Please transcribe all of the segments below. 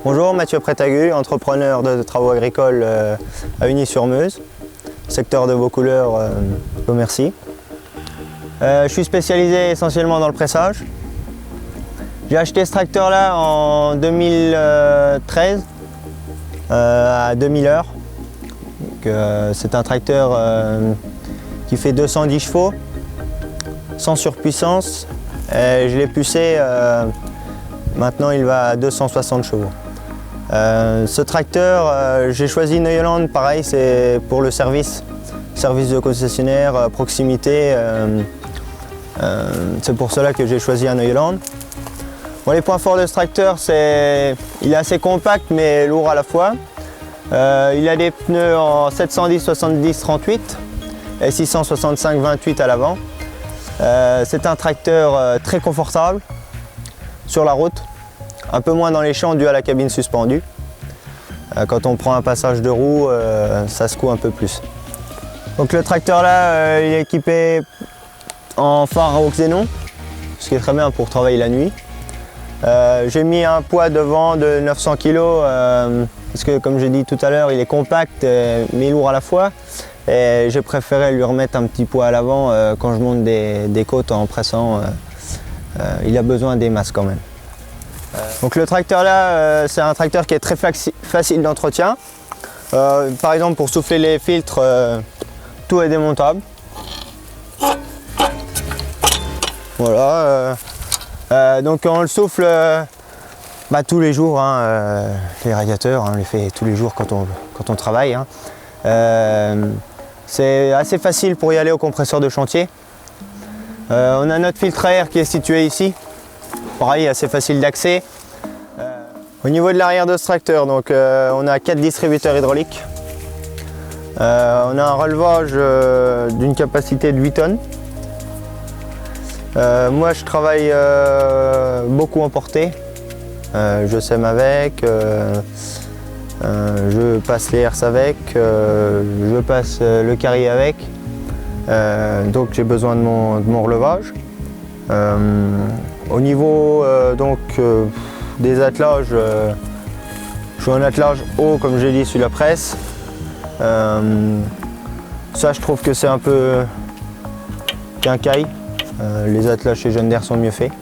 Bonjour, Mathieu Prétagu, entrepreneur de travaux agricoles à Ugny-sur-Meuse, secteur de Vaucouleurs, Commercy. Je suis spécialisé essentiellement dans le pressage. J'ai acheté ce tracteur-là en 2013 à 2000 heures. C'est un tracteur qui fait 210 chevaux, sans surpuissance. Et je l'ai pucé, maintenant il va à 260 chevaux. Ce tracteur, j'ai choisi Neuland, pareil, c'est pour le service de concessionnaire, proximité. C'est pour cela que j'ai choisi un Neuland. Bon, les points forts de ce tracteur, il est assez compact mais lourd à la fois. Il a des pneus en 710-70-38 et 665-28 à l'avant. C'est un tracteur très confortable sur la route. Un peu moins dans les champs dû à la cabine suspendue. Quand on prend un passage de roue, ça secoue un peu plus. Donc le tracteur là, il est équipé en phare au xénon, ce qui est très bien pour travailler la nuit. J'ai mis un poids devant de 900 kg parce que comme j'ai dit tout à l'heure, il est compact mais lourd à la fois. Et j'ai préféré lui remettre un petit poids à l'avant quand je monte des côtes en pressant. Il a besoin des masses quand même. Donc le tracteur là, c'est un tracteur qui est très facile d'entretien. Par exemple pour souffler les filtres, tout est démontable. Voilà. Donc on le souffle tous les jours, hein, les radiateurs, on les fait tous les jours quand on travaille. Hein. C'est assez facile pour y aller au compresseur de chantier. On a notre filtre à air qui est situé ici. Pareil, assez facile d'accès. Au niveau de l'arrière de ce tracteur, donc, on a 4 distributeurs hydrauliques. On a un relevage d'une capacité de 8 tonnes. Moi je travaille beaucoup en portée. Je sème avec, je passe les herses avec, je passe le carrier avec. Donc j'ai besoin de mon relevage. Au niveau des attelages, je suis en attelage haut comme j'ai dit sur la presse. Ça je trouve que c'est un peu quincaille. Les attelages chez John Deere sont mieux faits.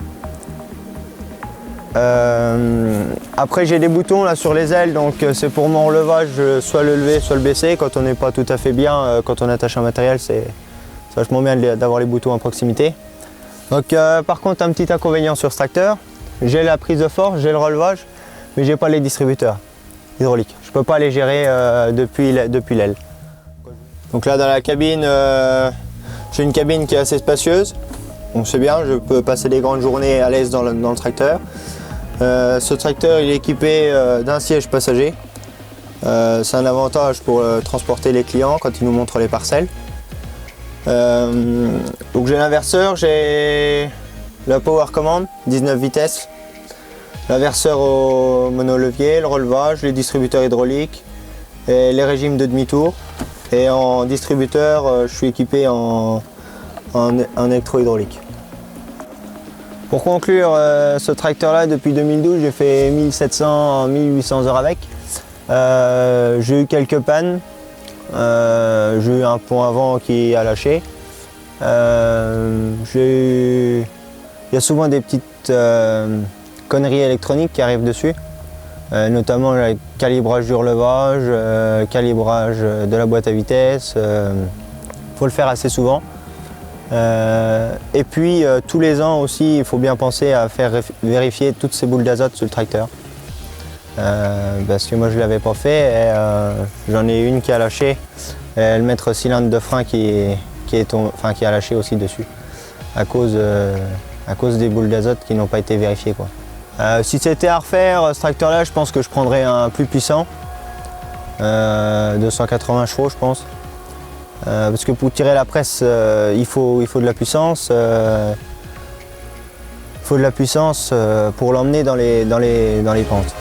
Après j'ai des boutons là sur les ailes, donc c'est pour mon relevage, soit le lever soit le baisser. Quand on n'est pas tout à fait bien, quand on attache un matériel, c'est vachement bien d'avoir les boutons à proximité. Donc par contre un petit inconvénient sur ce tracteur, j'ai la prise de force, j'ai le relevage, mais j'ai pas les distributeurs hydrauliques. Je peux pas les gérer depuis l'aile. Donc là dans la cabine, j'ai une cabine qui est assez spacieuse. Donc c'est bien, je peux passer des grandes journées à l'aise dans le tracteur. Ce tracteur il est équipé d'un siège passager. C'est un avantage pour transporter les clients quand ils nous montrent les parcelles. Donc j'ai l'inverseur, j'ai la power command, 19 vitesses, l'inverseur au monolevier, le relevage, les distributeurs hydrauliques et les régimes de demi-tour. Et en distributeur, je suis équipé en électro-hydraulique. Pour conclure, ce tracteur-là, depuis 2012, j'ai fait 1700-1800 heures avec. J'ai eu quelques pannes. J'ai eu un pont avant qui a lâché. Il y a souvent des petites conneries électroniques qui arrivent dessus, notamment le calibrage du relevage, calibrage de la boîte à vitesse. Faut le faire assez souvent. Et puis tous les ans aussi, il faut bien penser à faire vérifier toutes ces boules d'azote sur le tracteur. Parce que moi je ne l'avais pas fait et j'en ai une qui a lâché et le maître cylindre de frein qui a lâché aussi dessus à cause des boules d'azote qui n'ont pas été vérifiées, quoi. Si c'était à refaire ce tracteur là, je pense que je prendrais un plus puissant, 280 chevaux je pense, parce que pour tirer la presse il faut de la puissance. Pour l'emmener dans les pentes.